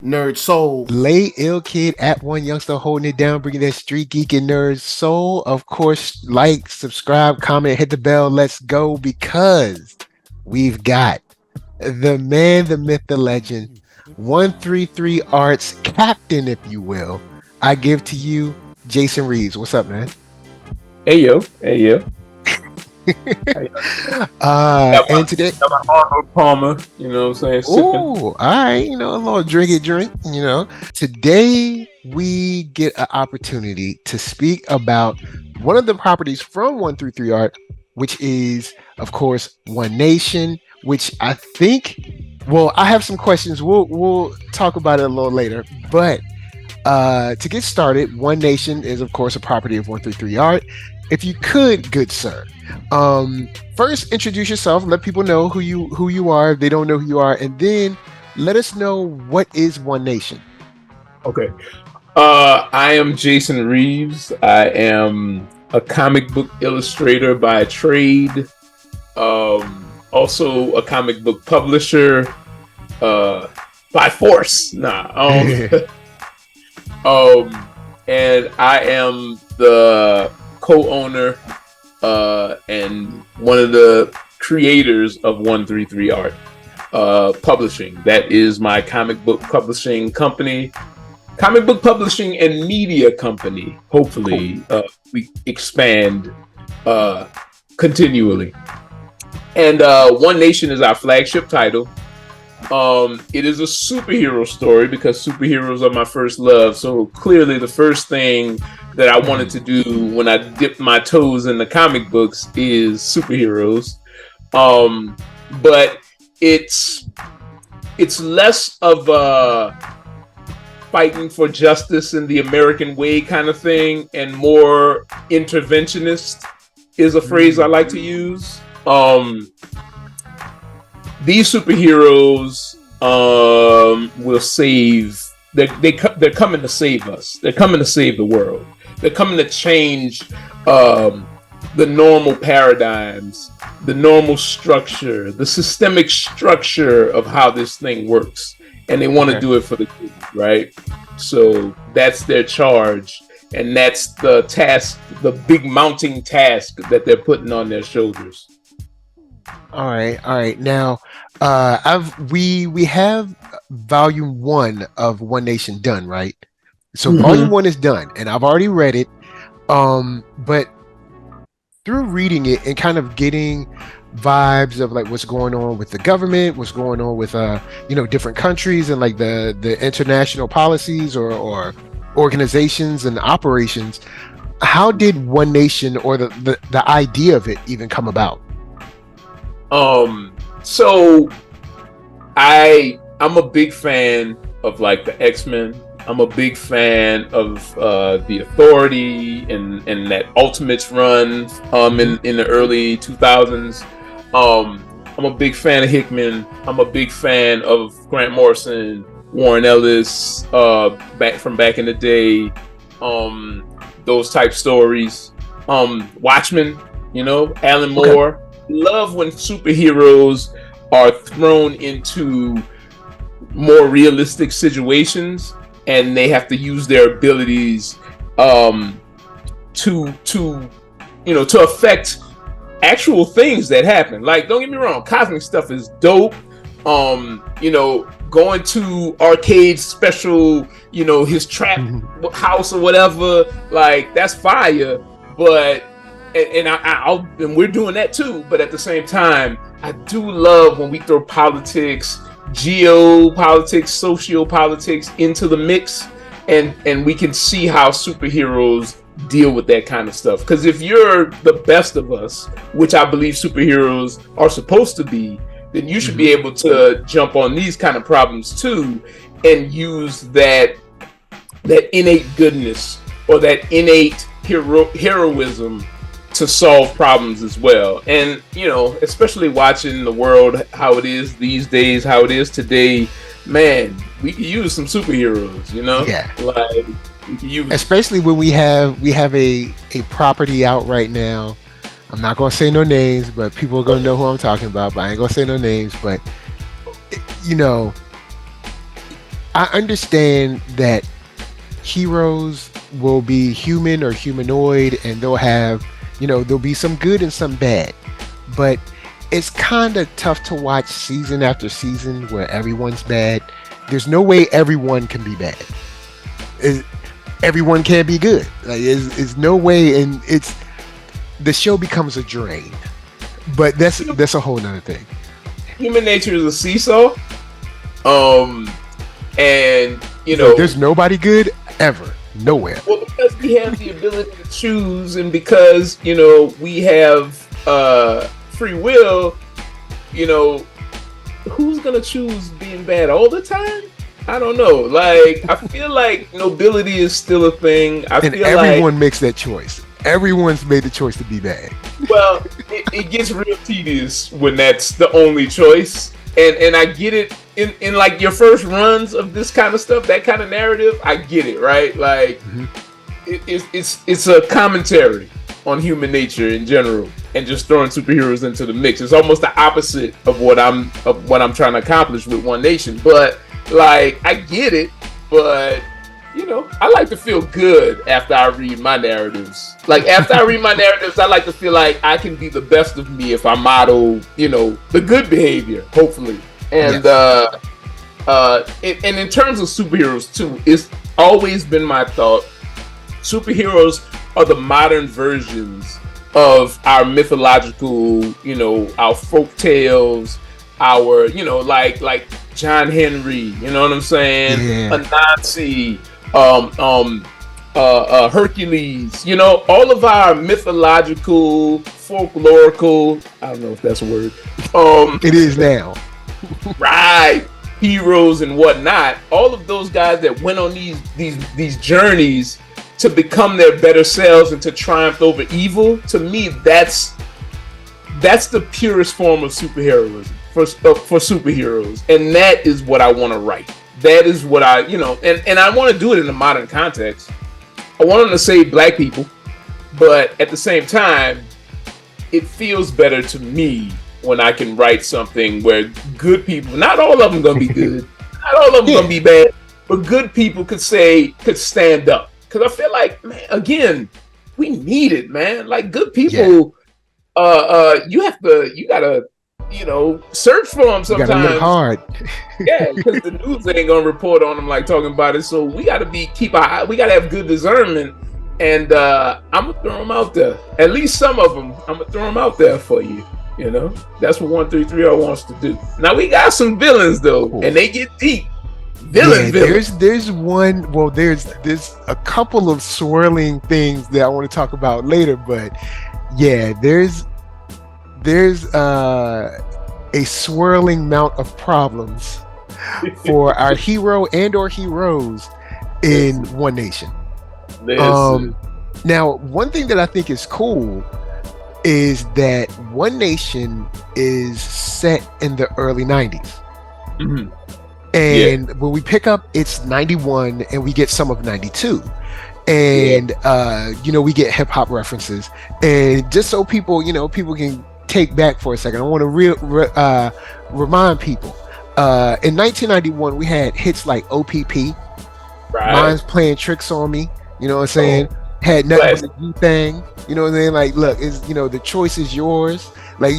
Nerd Soul. Lay Ill Kid at OneYoungsta holding it down, bringing that street geek and nerd soul. Of course, like, subscribe, comment, hit the bell. Let's go because we've got the man, the myth, the legend, 133 Arts captain, if you will. I give to you, Jason Reeves. What's up, man? Hey yo. And today, Got my Arnold Palmer, you know what I'm saying, sipping. ooh, all right, a little drink. Today we get an opportunity to speak about one of the properties from 133 Art, which is, of course, One Nation, which I think, well, I have some questions. We'll talk about it a little later. But to get started, One Nation is, of course, a property of 133 Art. If you could, good sir, first introduce yourself, let people know who you are if they don't know who you are, and then let us know what is One Nation. Okay. I am Jason Reeves. I am a comic book illustrator by trade. Also a comic book publisher by force. And I am the co-owner and one of the creators of 133 Art Publishing. That is my comic book publishing company, comic book publishing and media company. Hopefully, we expand continually. And One Nation is our flagship title. It is a superhero story because superheroes are my first love. So clearly the first thing that I wanted to do when I dipped my toes in the comic books is superheroes. But it's less of a fighting for justice in the American way kind of thing, and more interventionist is a phrase I like to use. These superheroes will save. They're coming to save us. They're coming to save the world. They're coming to change the normal paradigms, the normal structure, the systemic structure of how this thing works, and they want to do it for the good, right? So that's their charge, and that's the task, the big mounting task that they're putting on their shoulders. All right. Now, we have volume one of One Nation done, right? So volume one is done, and I've already read it. But through reading it and kind of getting vibes of like what's going on with the government, what's going on with different countries and like the international policies or organizations and operations, how did One Nation or the idea of it even come about? So I'm a big fan of like the X-Men. I'm a big fan of the Authority and that Ultimates run in the early 2000s. I'm a big fan of Hickman. I'm a big fan of Grant Morrison, Warren Ellis, back in the day. Those type stories. Watchmen, Alan Moore. Okay. Love when superheroes are thrown into more realistic situations and they have to use their abilities to affect actual things that happen. Like, don't get me wrong, cosmic stuff is dope. Going to arcade special, his trap house or whatever, like that's fire. But and we're doing that too. But at the same time, I do love when we throw politics, geopolitics, sociopolitics into the mix, and we can see how superheroes deal with that kind of stuff. Because if you're the best of us, which I believe superheroes are supposed to be, then you should be able to jump on these kind of problems too, and use that innate goodness or that innate heroism to solve problems as well. And especially watching the world how it is these days, how it is today, man, we could use some superheroes. Yeah. Like, we could use, especially when we have a property out right now. I'm not gonna say no names, but people are gonna know who I'm talking about. But I ain't gonna say no names. But I understand that heroes will be human or humanoid, and they'll have, there'll be some good and some bad, but it's kind of tough to watch season after season where everyone's bad. There's no way everyone can be bad. Everyone can't be good. Like, is no way, and the show becomes a drain. But that's a whole nother thing. Human nature is a seesaw. And there's nobody good ever, nowhere. Well, because we have the ability to choose, and because we have free will, who's gonna choose being bad all the time? I don't know. Like, I feel like nobility is still a thing. And everyone makes that choice. Everyone's made the choice to be bad. Well, it gets real tedious when that's the only choice. And I get it in like your first runs of this kind of stuff, that kind of narrative. I get it, right? Like, it's a commentary on human nature in general, and just throwing superheroes into the mix. It's almost the opposite of what I'm trying to accomplish with One Nation. But like, I get it, but I like to feel good after I read my narratives. Like, after I read my narratives, I like to feel like I can be the best of me if I model, the good behavior, hopefully. And and in terms of superheroes too, it's always been my thought, superheroes are the modern versions of our mythological, our folk tales, our, like John Henry, you know what I'm saying? Yeah. Anansi, Hercules, all of our mythological, folklorical, I don't know if that's a word. It is now. Right. Heroes and whatnot. All of those guys that went on these journeys to become their better selves and to triumph over evil. To me, that's the purest form of superheroism for superheroes, and that is what I want to write. That is what I, and I want to do it in a modern context. I want them to save black people, but at the same time, it feels better to me when I can write something where good people, not all of them gonna be good, not all of them gonna be bad, but good people could stand up. Because I feel like, man, again, we need it, man. Like, good people, you gotta, search for them sometimes. You gotta look hard. Yeah, because the news ain't gonna report on them like talking about it. So we gotta we gotta have good discernment. And I'm gonna throw them out there. At least some of them, I'm gonna throw them out there for you. That's what 133R wants to do. Now we got some villains though, and they get deep. Villains. There's one. Well, there's a couple of swirling things that I want to talk about later, but yeah, there's a swirling amount of problems for our hero and or heroes in One Nation. Now, one thing that I think is cool is that One Nation is set in the early 90s. Mm-hmm. And when we pick up, it's 91 and we get some of 92. And, we get hip hop references. And just so people can take back for a second, I want to remind people. In 1991, we had hits like OPP, right. Mine's Playing Tricks on Me, you know what I'm saying? Had nothing but the Wu-Tang, you know what I'm saying? Like, look, the choice is yours. Like,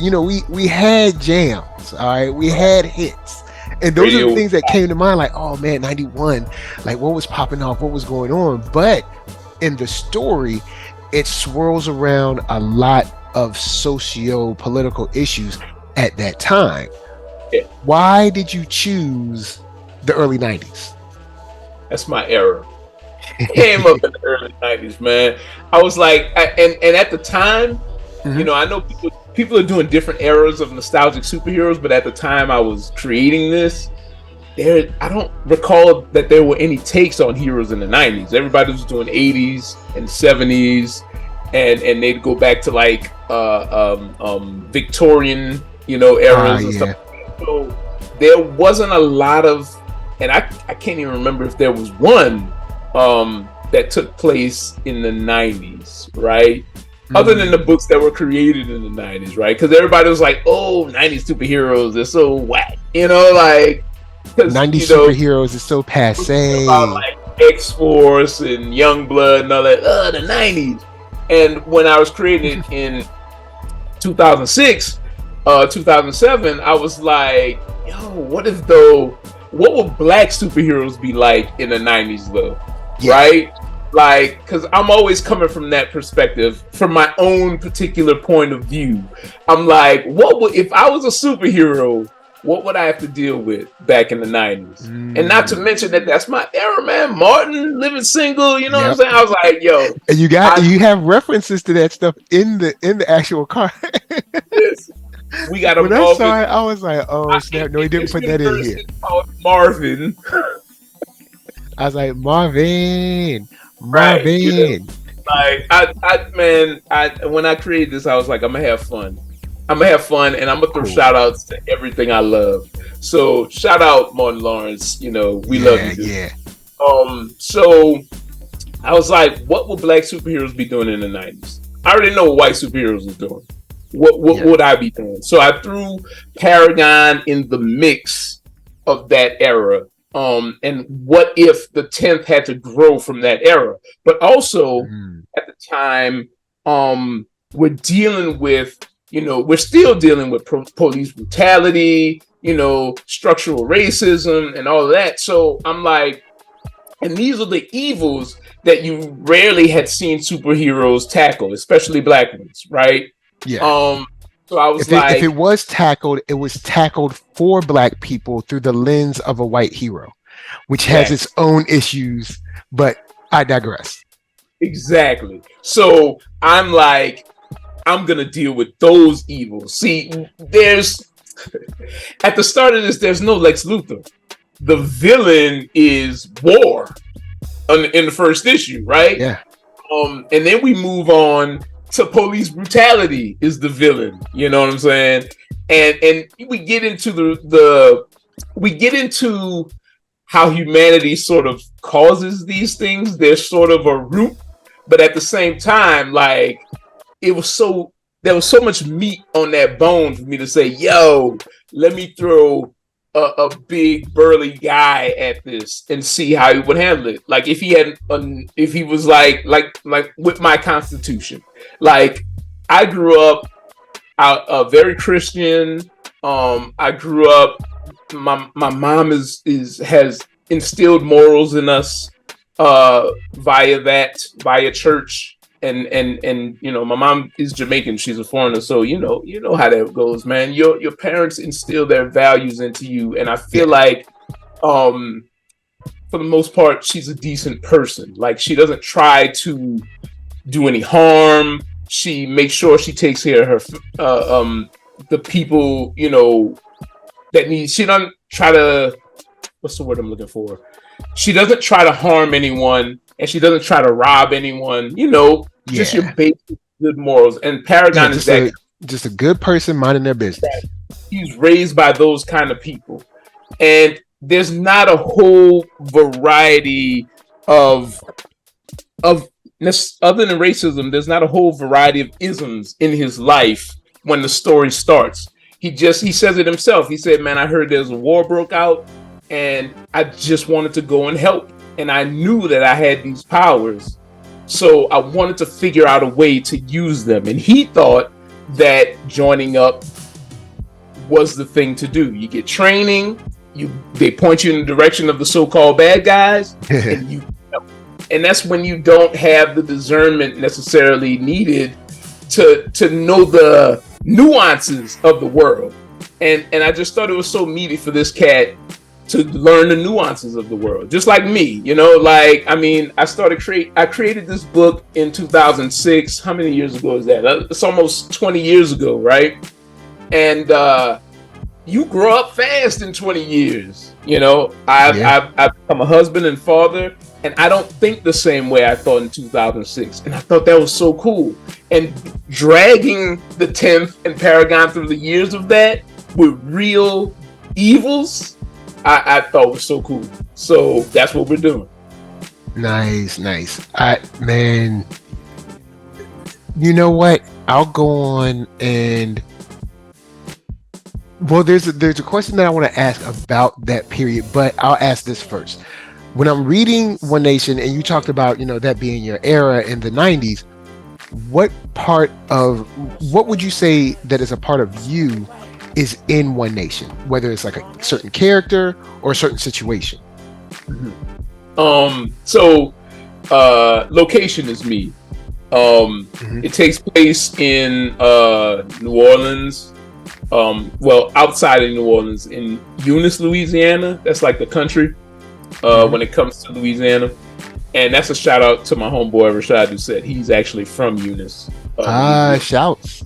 we had jams, all right? We had hits. And those are the things that came to mind, like, oh man, 91, like what was popping off, what was going on? But in the story, it swirls around a lot of socio-political issues at that time. Yeah. Why did you choose the early 90s? That's my era. Came up in the early 90s, man. I was like, and at the time, I know people are doing different eras of nostalgic superheroes, but at the time I was creating this, I don't recall that there were any takes on heroes in the 90s. Everybody was doing 80s and 70s, and they'd go back to like Victorian, eras and stuff. So there wasn't a lot of, and I can't even remember if there was one that took place in the 90s, right? Other than the books that were created in the 90s, right? Because everybody was like, oh, 90s superheroes, they're so whack. because 90s superheroes is so passe. About like X-Force and Youngblood and all that. The 90s. And when I was creating it in 2006, 2007, I was like, yo, what would black superheroes be like in the 90s though? Yeah. Right? Like, because I'm always coming from that perspective, from my own particular point of view. I'm like, if I was a superhero, what would I have to deal with back in the 90s? And not to mention that's my era, man. Martin, living single, you know what I'm saying? I was like, yo. And you have references to that stuff in the actual card. We got when I saw it, I was like, oh snap, no, he didn't put that in here. Marvin. I was like, Marvin. Right, you know, like when I created this, I was like, I'm gonna have fun, and I'm gonna throw shout outs to everything I love. So shout out Martin Lawrence, you know, we love you, dude. Yeah. So I was like, what would black superheroes be doing in the 90s? I already know what white superheroes are doing. What would I be doing? So I threw Paragon in the mix of that era. And what if the 10th had to grow from that era? But also at the time, we're dealing with, we're still dealing with police brutality, structural racism and all of that. So I'm like, and these are the evils that you rarely had seen superheroes tackle, especially black ones, right? Yeah. So I was if it was tackled, it was tackled for black people through the lens of a white hero, which has its own issues, but I digress. Exactly. So I'm like, I'm going to deal with those evils. See, at the start of this, there's no Lex Luthor. The villain is War in the first issue, right? Yeah. And then we move on to police brutality is the villain, you know what I'm saying? And we get into we get into how humanity sort of causes these things. There's sort of a root, but at the same time, like there was so much meat on that bone for me to say, yo, let me throw a big burly guy at this and see how he would handle it. Like if he was like with my constitution. Like I grew up very Christian. I grew up. My mom has instilled morals in us via church. And my mom is Jamaican. She's a foreigner, so you know how that goes, man. Your parents instill their values into you, and I feel like, for the most part, she's a decent person. Like she doesn't try to do any harm. She makes sure she takes care of her the people that need. She doesn't try to. What's the word I'm looking for? She doesn't try to harm anyone. And she doesn't try to rob anyone, just your basic good morals. And Paragon is that just a good person minding their business. He's raised by those kind of people. And there's not a whole variety of other than racism, there's not a whole variety of isms in his life when the story starts. He says it himself. He said, man, I heard there's a war broke out and I just wanted to go and help. And I knew that I had these powers, so I wanted to figure out a way to use them. And he thought that joining up was the thing to do. You get training, they point you in the direction of the so-called bad guys, and that's when you don't have the discernment necessarily needed to know the nuances of the world. And I just thought it was so meaty for this cat to learn the nuances of the world, just like me, I created this book in 2006. How many years ago is that? It's almost 20 years ago, right? And you grow up fast in 20 years. I've become a husband and father, and I don't think the same way I thought in 2006. And I thought that was so cool. And dragging the 10th and Paragon through the years of that with real evils, I thought was so cool. So that's what we're doing. Nice. Man, you know what? I'll go on and Well, there's a question that I want to ask about that period, but I'll ask this first. When I'm reading One Nation, and you talked about, that being your era in the '90s, what part of what would you say that is a part of you is in One Nation, whether it's like a certain character or a certain situation? So location is me. It takes place in New Orleans. Well, outside of New Orleans, in Eunice, Louisiana. That's like the country when it comes to Louisiana. And that's a shout out to my homeboy Rashad, who said he's actually from Eunice. Shouts.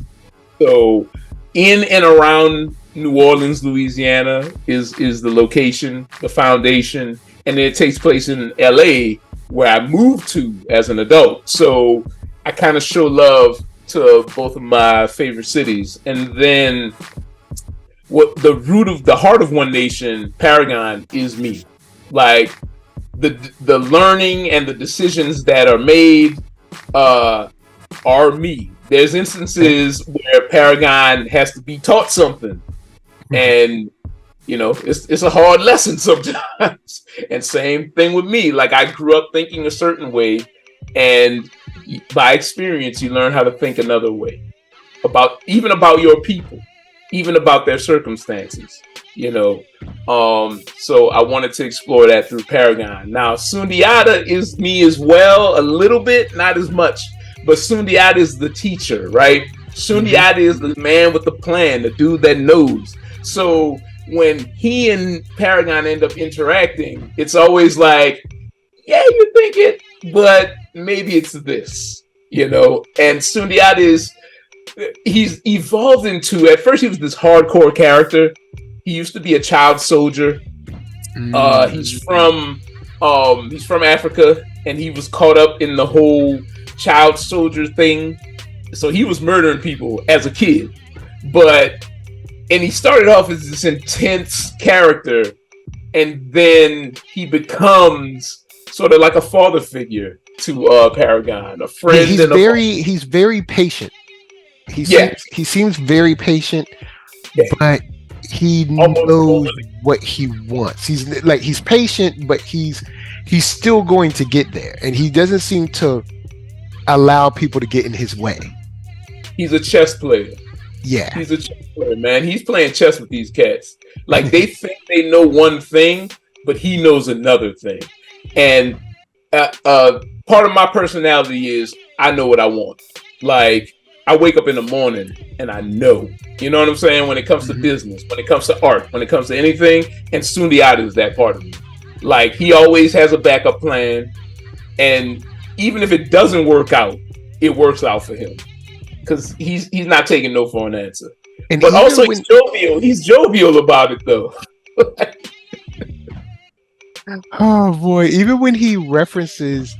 So in and around New Orleans, Louisiana is the location, the foundation, and then it takes place in LA, where I moved to as an adult. So I kind of show love to both of my favorite cities. And then what the heart of One Nation, Paragon, is me. Like the learning and the decisions that are made are me. There's instances where Paragon has to be taught something, and it's a hard lesson sometimes. And same thing with me. Like, I grew up thinking a certain way, and by experience you learn how to think another way about your people, even about their circumstances. So I wanted to explore that through Paragon. Now, Sundiata is me as well, a little bit, not as much, but Sundiata is the teacher, right? Sundiata is the man with the plan, the dude that knows. So when he and Paragon end up interacting, it's always like, yeah, you think it, but maybe it's this, And Sundiata he's evolved into, at first he was this hardcore character. He used to be a child soldier. He's from Africa, and he was caught up in the whole child soldier thing. So he was murdering people as a kid, and he started off as this intense character, and then he becomes sort of like a father figure to Paragon, a friend. He's very patient. He seems very patient, but he knows what he wants. He's patient, but he's still going to get there, and he doesn't seem to allow people to get in his way. He's a chess player. Yeah, he's a chess player, man. He's playing chess with these cats. Like, they think they know one thing, but he knows another thing. And part of my personality is I know what I want. Like, I wake up in the morning and I know. You know what I'm saying? When it comes to business, when it comes to art, when it comes to anything, and Sundiata is that part of me. Like, he always has a backup plan, and even if it doesn't work out, it works out for him, because he's not taking no for an answer. But also, he's jovial. He's jovial about it, though. Oh boy! Even when he references,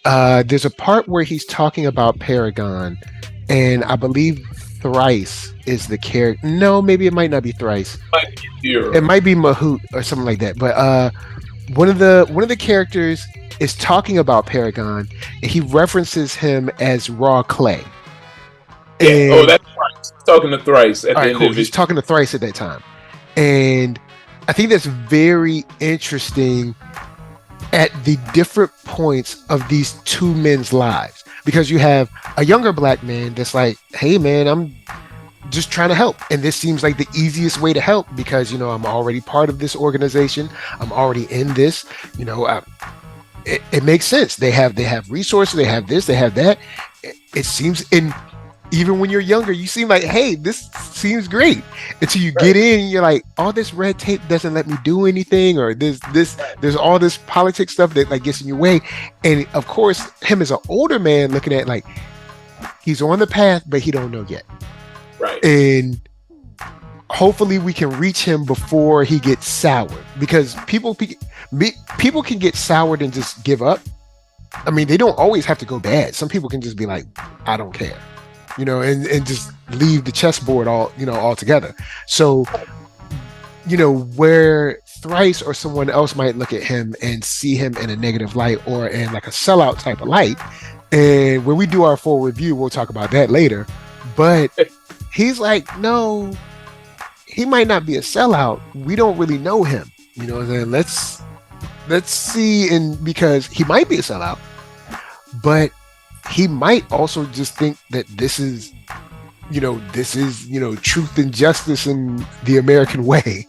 there's a part where he's talking about Paragon, and I believe Thrice is the character. No, maybe it might not be Thrice. It might be Mahoot or something like that. But one of the characters is talking about Paragon, and he references him as raw clay. And, that's right. He's talking to Thrice at the end of it. He's talking to Thrice at that time, and I think that's very interesting at the different points of these two men's lives, because you have a younger black man that's like, hey man, I'm just trying to help, and this seems like the easiest way to help, because I'm already part of this organization, I'm already in this, it makes sense. They have resources, they have this, they have that. It seems, and even when you're younger, you seem like, hey, this seems great, until you get in and you're like, all this red tape doesn't let me do anything, or there's all this politics stuff that like gets in your way. And of course, him as an older man looking at, like, he's on the path, but he don't know yet. Right. And hopefully we can reach him before he gets soured, because people can get soured and just give up. I mean, they don't always have to go bad. Some people can just be like, I don't care, and just leave the chessboard altogether. So, where Thrice or someone else might look at him and see him in a negative light, or in like a sellout type of light. And when we do our full review, we'll talk about that later. But he's like, no, he might not be a sellout. We don't really know him. You know what I'm saying? Let's see, and because he might be a sellout, but he might also just think that this is truth and justice in the American way.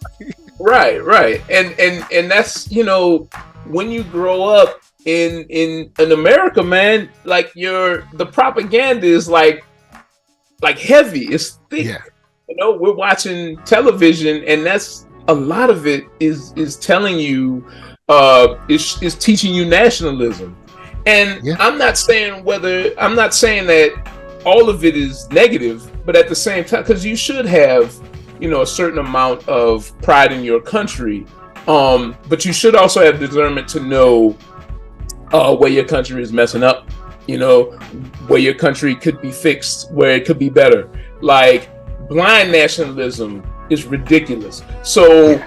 Right. And that's, when you grow up in America, man, like the propaganda is like heavy, it's thick. Yeah. We're watching television, and that's a lot of it is telling you, is teaching you nationalism. And Yeah. I'm not saying that all of it is negative, but at the same time, because you should have, a certain amount of pride in your country, but you should also have discernment to know where your country is messing up, where your country could be fixed, where it could be better. Like, blind nationalism is ridiculous. So,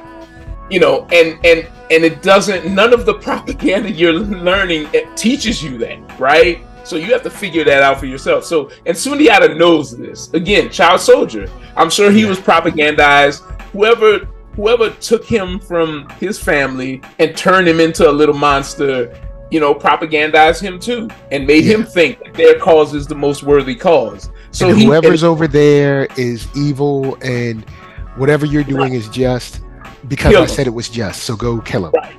and it doesn't, none of the propaganda you're learning, it teaches you that, right? So you have to figure that out for yourself. So, and Sundiata knows this. Again, child soldier. I'm sure he was propagandized. Whoever took him from his family and turned him into a little monster, propagandized him too, and made him think that their cause is the most worthy cause. So whoever's over there is evil, and whatever you're doing is just because I said it was just. So go kill him. Right.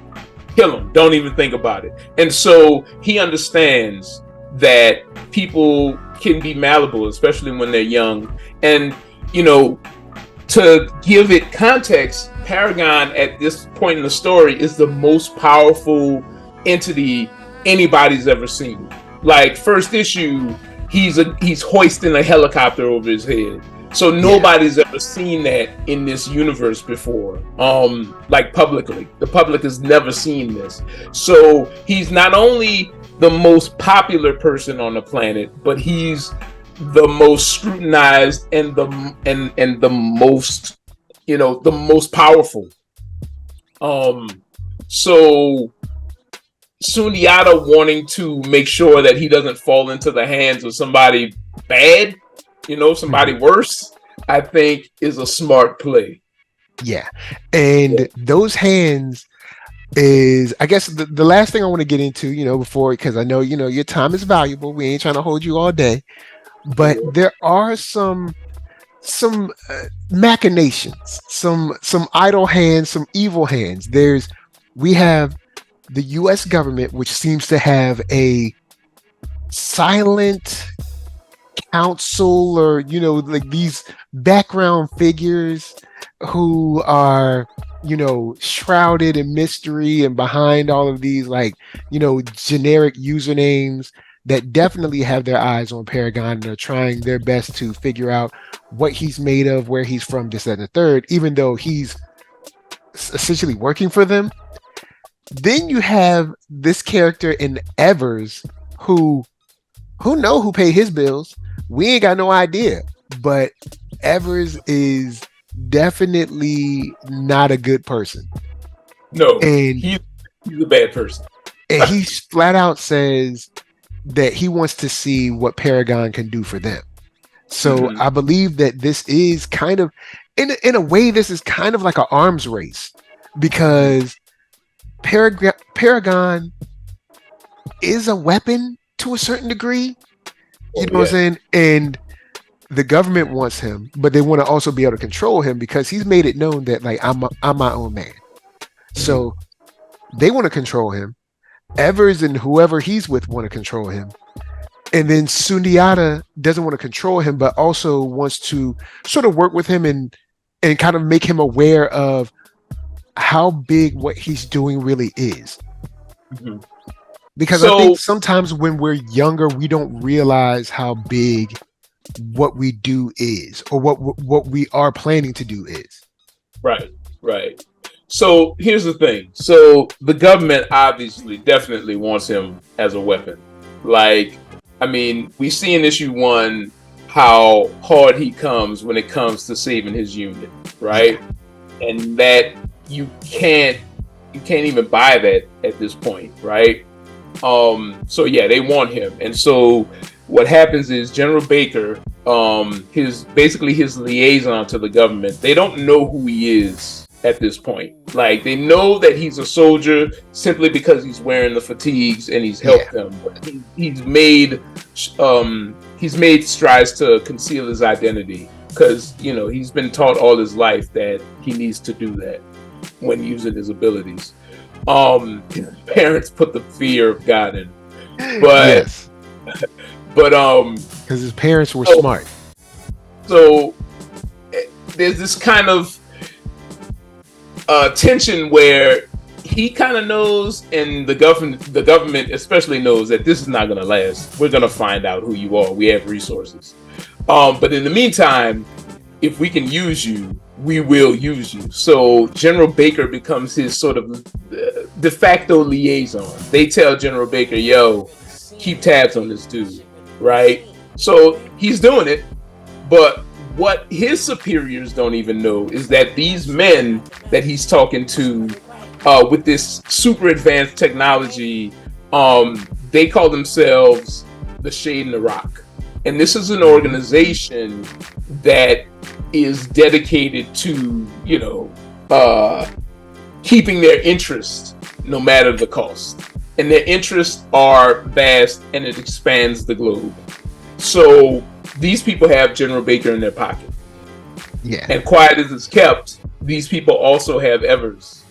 Kill him. Don't even think about it. And so he understands that people can be malleable, especially when they're young. And, to give it context, Paragon at this point in the story is the most powerful entity anybody's ever seen. Like, first issue, he's hoisting a helicopter over his head. So nobody's ever seen that in this universe before. Like, publicly. The public has never seen this. So he's not only the most popular person on the planet, but he's the most scrutinized and the most, the most powerful. So Sundiata wanting to make sure that he doesn't fall into the hands of somebody bad, somebody worse, I think is a smart play. Yeah. And those hands is, I guess, the last thing I want to get into, before, because I know, your time is valuable. We ain't trying to hold you all day, but there are some machinations, some idle hands, some evil hands. We have the U.S. government, which seems to have a silent council, or like these background figures who are shrouded in mystery and behind all of these generic usernames that definitely have their eyes on Paragon and are trying their best to figure out what he's made of, where he's from, this, that, and the third, even though he's essentially working for them. Then you have this character in Evers who paid his bills. We ain't got no idea, but Evers is definitely not a good person. No, and he's a bad person. And he flat out says that he wants to see what Paragon can do for them. So I believe that this is kind of, in a way, this is kind of like an arms race, because Paragon is a weapon to a certain degrry. You know what I'm saying? And the government wants him, but they want to also be able to control him, because he's made it known that I'm my own man. So they want to control him. Evers and whoever he's with want to control him. And then Sundiata doesn't want to control him, but also wants to sort of work with him and kind of make him aware of how big what he's doing really is. Because I think sometimes when we're younger, we don't realize how big what we do is, or what we are planning to do is. Right. So here's the thing. So the government obviously definitely wants him as a weapon. Like, I mean, we see in issue 1 how hard he comes when it comes to saving his unit, right? And that you can't even buy that at this point, right? So yeah, they want him. And so what happens is General Baker his liaison to the government. They don't know who he is at this point. Like, they know that he's a soldier simply because he's wearing the fatigues and he's helped them. But he's made strides to conceal his identity because, you know, he's been taught all his life that he needs to do that when using his abilities. His parents put the fear of God in, but because his parents were smart. So there's this kind of tension where he kind of knows, and the government especially knows, that this is not going to last. We're going to find out who you are. We have resources, but in the meantime, if we can use you, we will use you. So General Baker becomes his sort of de facto liaison. They tell General Baker, yo, keep tabs on this dude, right? So he's doing it, but what his superiors don't even know is that these men that he's talking to with this super advanced technology, they call themselves the Shade in the Rock. And this is an organization that is dedicated to, you know, keeping their interests no matter the cost. And their interests are vast, and it expands the globe. So these people have General Baker in their pocket. Yeah. And quiet as it's kept, these people also have Evers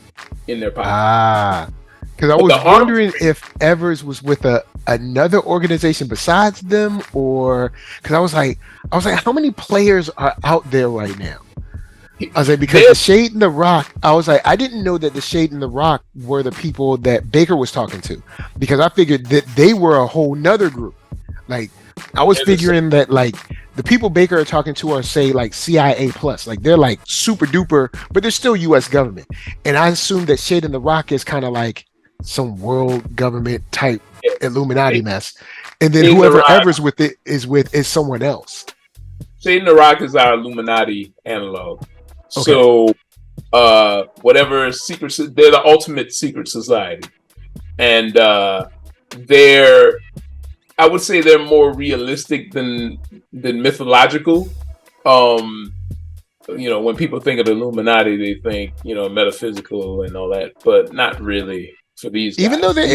in their pocket. Because I was wondering if Evers was with another organization besides them, or because I was like, how many players are out there right now? I was like, because the Shade in the Rock, I was like, I didn't know that the Shade in the Rock were the people that Baker was talking to, because I figured that they were a whole nother group. Like, I was figuring that, like, the people Baker are talking to are, say, like CIA plus, like they're like super duper, but they're still U.S. government. And I assumed that Shade in the Rock is kind of like some world government type Illuminati mess, and then whoever Evers with it is someone else. Shade in the Rock is our Illuminati analog. Okay. So whatever secret, they're the ultimate secret society, and I would say they're more realistic than mythological. You know, when people think of the Illuminati, they think, you know, metaphysical and all that, but not really for these guys. Even though there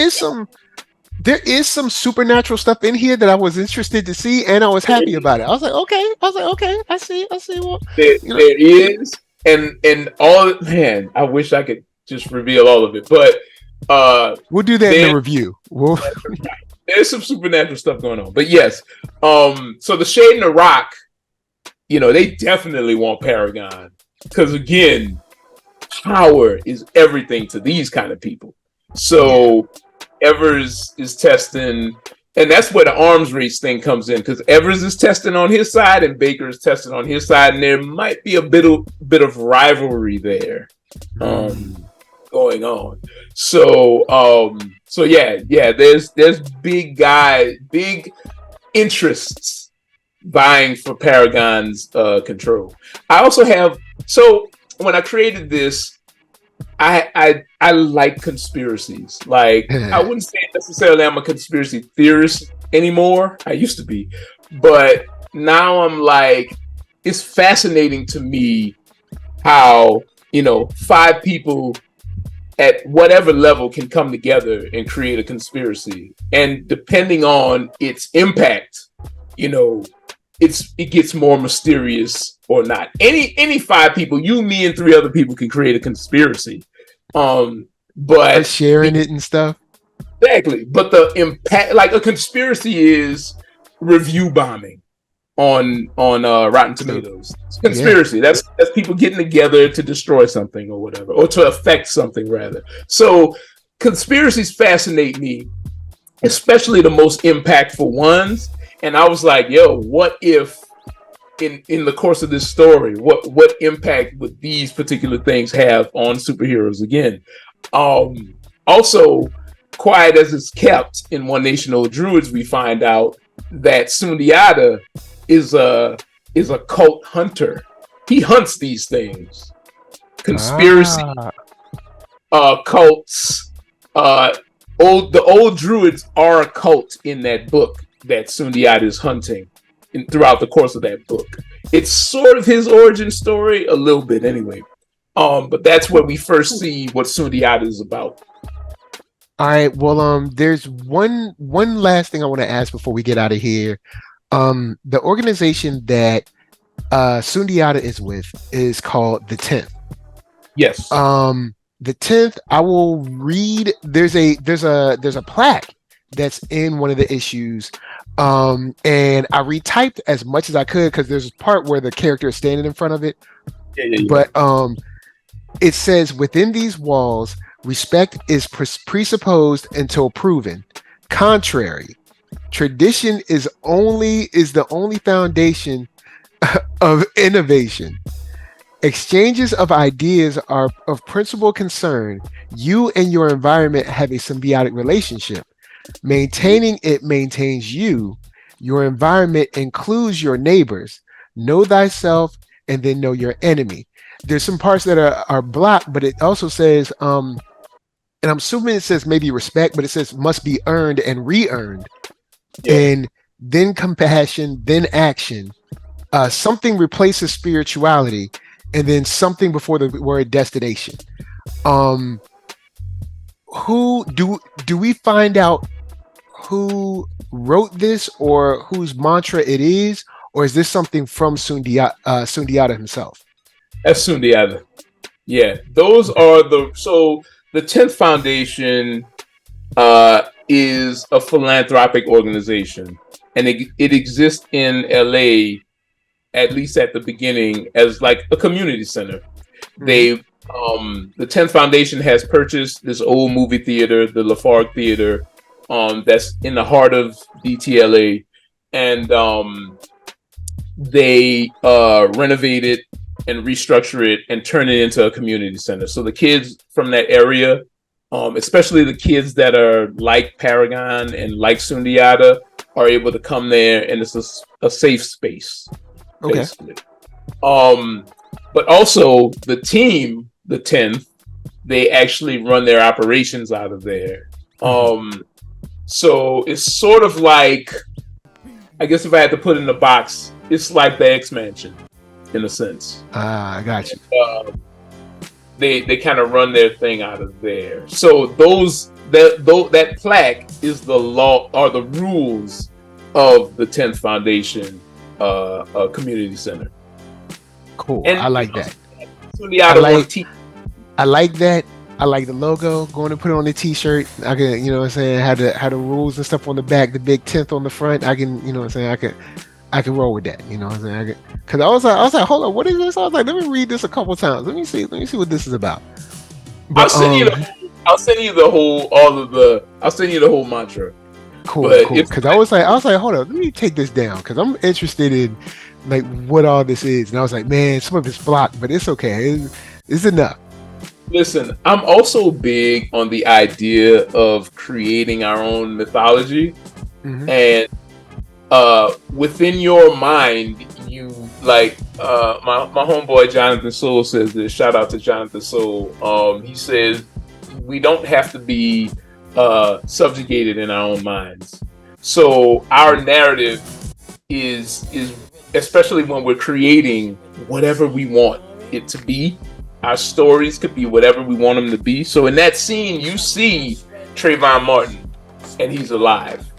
is some supernatural stuff in here that I was interested to see, and I was happy about it. I was like, okay, I see. Well, there is, and all, man, I wish I could just reveal all of it, but we'll do that in the review. There's some supernatural stuff going on, but yes. So the Shade in the Rock, you know, they definitely want Paragon, because again, power is everything to these kind of people. So Evers is testing, and that's where the arms race thing comes in, because Evers is testing on his side and Baker is testing on his side, and there might be a bit of rivalry there going on. So there's big interests vying for Paragon's control. I also have, so when I created this, I like conspiracies. Like, I wouldn't say necessarily I'm a conspiracy theorist anymore. I used to be, but now I'm like, it's fascinating to me how, you know, 5 people at whatever level can come together and create a conspiracy, and depending on its impact, you know, it gets more mysterious or not. Any 5 people, you, me, and 3 other people can create a conspiracy. But sharing it and stuff. Exactly. But the impact, like a conspiracy, is review bombing on Rotten Tomatoes. It's conspiracy. That's people getting together to destroy something or whatever, or to affect something rather. So conspiracies fascinate me, especially the most impactful ones. And I was like, yo, what if in the course of this story, what impact would these particular things have on superheroes again? Also, quiet as it's kept, in One Nation Old Druids, we find out that Sundiata is a cult hunter. He hunts these things. Conspiracy, cults. The old druids are a cult in that book that Sundiata is hunting. throughout the course of that book. It's sort of his origin story, a little bit anyway. But that's where we first see what Sundiata is about. All right. Well, there's one last thing I want to ask before we get out of here. The organization that Sundiata is with is called the 10th. Yes. The 10th, I will read. There's a plaque that's in one of the issues. And I retyped as much as I could because there's a part where the character is standing in front of it. Yeah. But it says, within these walls, respect is presupposed until proven. Contrary, tradition is the only foundation of innovation. Exchanges of ideas are of principal concern. You and your environment have a symbiotic relationship. Maintaining it maintains you. Your environment includes your neighbors. Know thyself and then know your enemy. There's some parts that are blocked, but it also says, and I'm assuming it says maybe respect, but it says must be earned and re-earned. Yeah. And then compassion, then action. Something replaces spirituality, and then something before the word destination. Who do we find out who wrote this or whose mantra it is, or is this something from Sundiata himself? That's Sundiata. Yeah, those are the 10th Foundation is a philanthropic organization, and it exists in LA, at least at the beginning, as like a community center. Mm-hmm. The 10th Foundation has purchased this old movie theater, the Lafargue Theater, that's in the heart of DTLA, and they renovate it and restructure it and turn it into a community center. So the kids from that area, especially the kids that are like Paragon and like Sundiata, are able to come there, and it's a safe space. Okay. Basically. But also the team, the 10th, they actually run their operations out of there. So it's sort of like, I guess if I had to put it in a box, it's like the X-Mansion, in a sense. I got you. They kind of run their thing out of there. So that plaque is the law or the rules of the 10th Foundation community center. Cool. And I like that. I like that. I like the logo. Going to put it on the t-shirt. I can, you know what I'm saying, had the rules and stuff on the back, the big 10th on the front. I can, you know what I'm saying, I can roll with that. You know what I'm saying? Because I was like, hold on, what is this? I was like, let me read this a couple times. Let me see what this is about. But, I'll send you the whole mantra. Cool. Because I was like, hold on, let me take this down because I'm interested in like what all this is. And I was like, man, some of it's blocked, but it's okay. It's enough. Listen, I'm also big on the idea of creating our own mythology. Mm-hmm. And within your mind, you like my homeboy Jonathan Soul says this. Shout out to Jonathan Soul. He says we don't have to be subjugated in our own minds. So our narrative is especially when we're creating whatever we want it to be. Our stories could be whatever we want them to be. So in that scene, you see Trayvon Martin, and he's alive.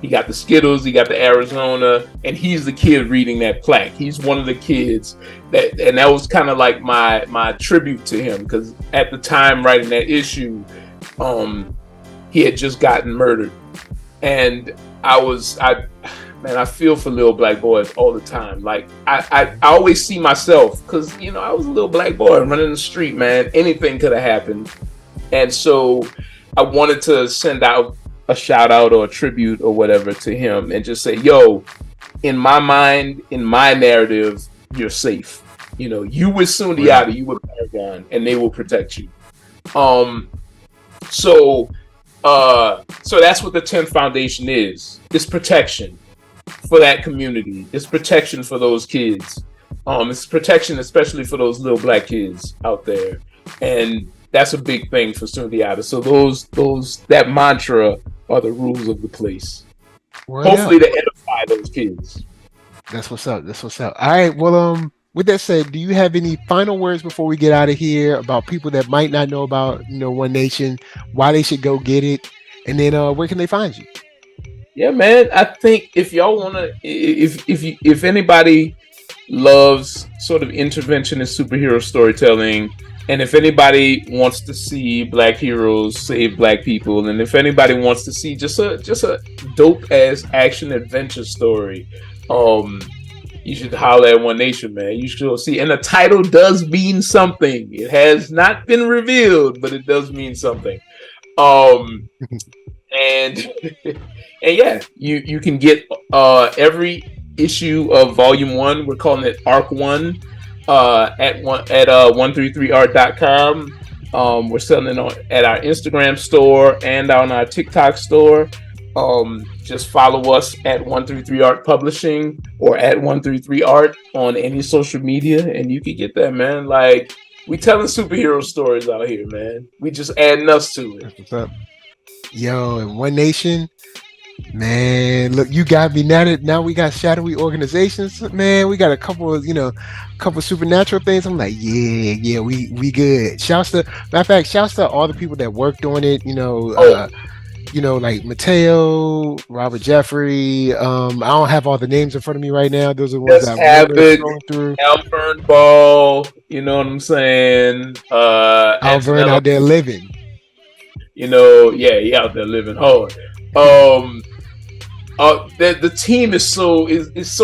He got the Skittles, he got the Arizona, and he's the kid reading that plaque. He's one of the kids and that was kind of like my tribute to him, because at the time writing that issue, he had just gotten murdered, and I feel for little black boys all the time. Like I always see myself, because I was a little black boy running the street, man. Anything could have happened, and so I wanted to send out a shout out or a tribute or whatever to him, and just say, yo, in my mind, in my narrative, you're safe. You with Sundiata, you with Paragon, and they will protect you. So that's what the 10th Foundation is. It's protection for that community. It's protection for those kids. It's protection especially for those little black kids out there. And that's a big thing for Sundiata. So that mantra are the rules of the place. Hopefully to edify those kids. That's what's up. That's what's up. All right. Well, with that said, do you have any final words before we get out of here about people that might not know about, One Nation, why they should go get it, and then where can they find you? Yeah, man. I think if y'all wanna, if anybody loves sort of interventionist superhero storytelling, and if anybody wants to see Black heroes save Black people, and if anybody wants to see just a dope ass action adventure story, um, you should holler at One Nation, man. You should see, and the title does mean something. It has not been revealed, but it does mean something. Um, and and yeah, you can get every issue of Volume 1. We're calling it Arc 1 at 133art.com. We're selling it at our Instagram store and on our TikTok store. Just follow us at 133art Publishing or at 133art on any social media, and you can get that, man. Like, we telling superhero stories out here, man. We just adding us to it. That's what's up. Yo, and One Nation, man, look, you got me now we got shadowy organizations, man. We got a couple of, couple supernatural things. I'm like, yeah, we good. Matter of fact, shouts to all the people that worked on it, like Mateo, Robert Jeffrey. I don't have all the names in front of me right now. Those are the ones that I'm going through. Alvern Ball, you know what I'm saying? Alvern out there living. He out there living hard. The team is so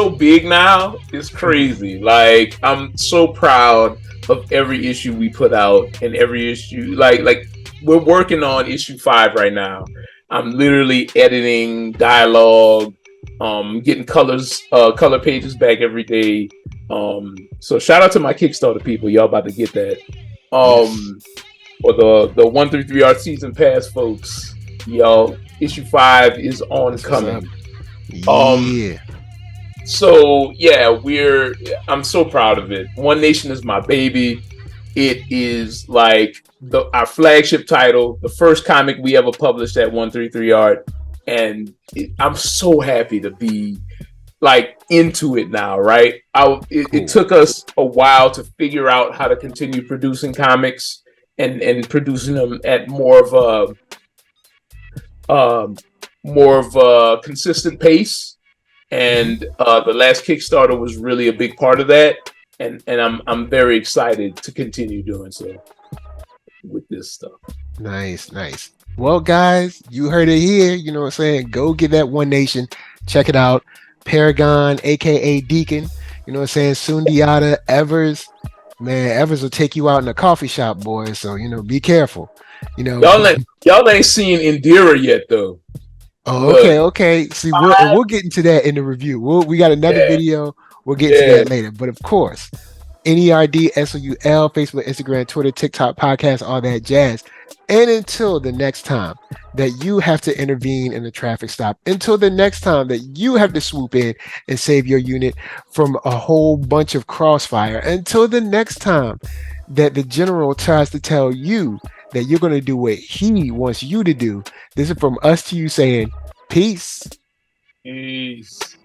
big now. It's crazy. Like, I'm so proud of every issue we put out, and every issue. Like we're working on issue 5 right now. I'm literally editing dialogue, getting color pages back every day. So shout out to my Kickstarter people. Y'all about to get that. For the 133 Art Season Pass folks, y'all, issue 5 is oncoming. So yeah, I'm so proud of it. One Nation is my baby. It is like our flagship title, the first comic we ever published at 133 Art, and I'm so happy to be like into it now, right? It took us a while to figure out how to continue producing comics and producing them at more of a consistent pace, and the last Kickstarter was really a big part of that, and I'm very excited to continue doing so with this stuff. Nice. Well, guys, you heard it here. You know what I'm saying? Go get that One Nation. Check it out. Paragon, aka Deacon. You know what I'm saying? Sundiata, Evers. Man, Evers will take you out in a coffee shop, boy. So, be careful. Y'all ain't seen Indira yet, though. Oh, okay. See, we'll get into that in the review. We got another video. We'll get to that later. But of course, NERDSoul, Facebook, Instagram, Twitter, TikTok, podcast, all that jazz. And until the next time that you have to intervene in a traffic stop, until the next time that you have to swoop in and save your unit from a whole bunch of crossfire, until the next time that the general tries to tell you that you're going to do what he wants you to do, this is from us to you saying, peace. Peace.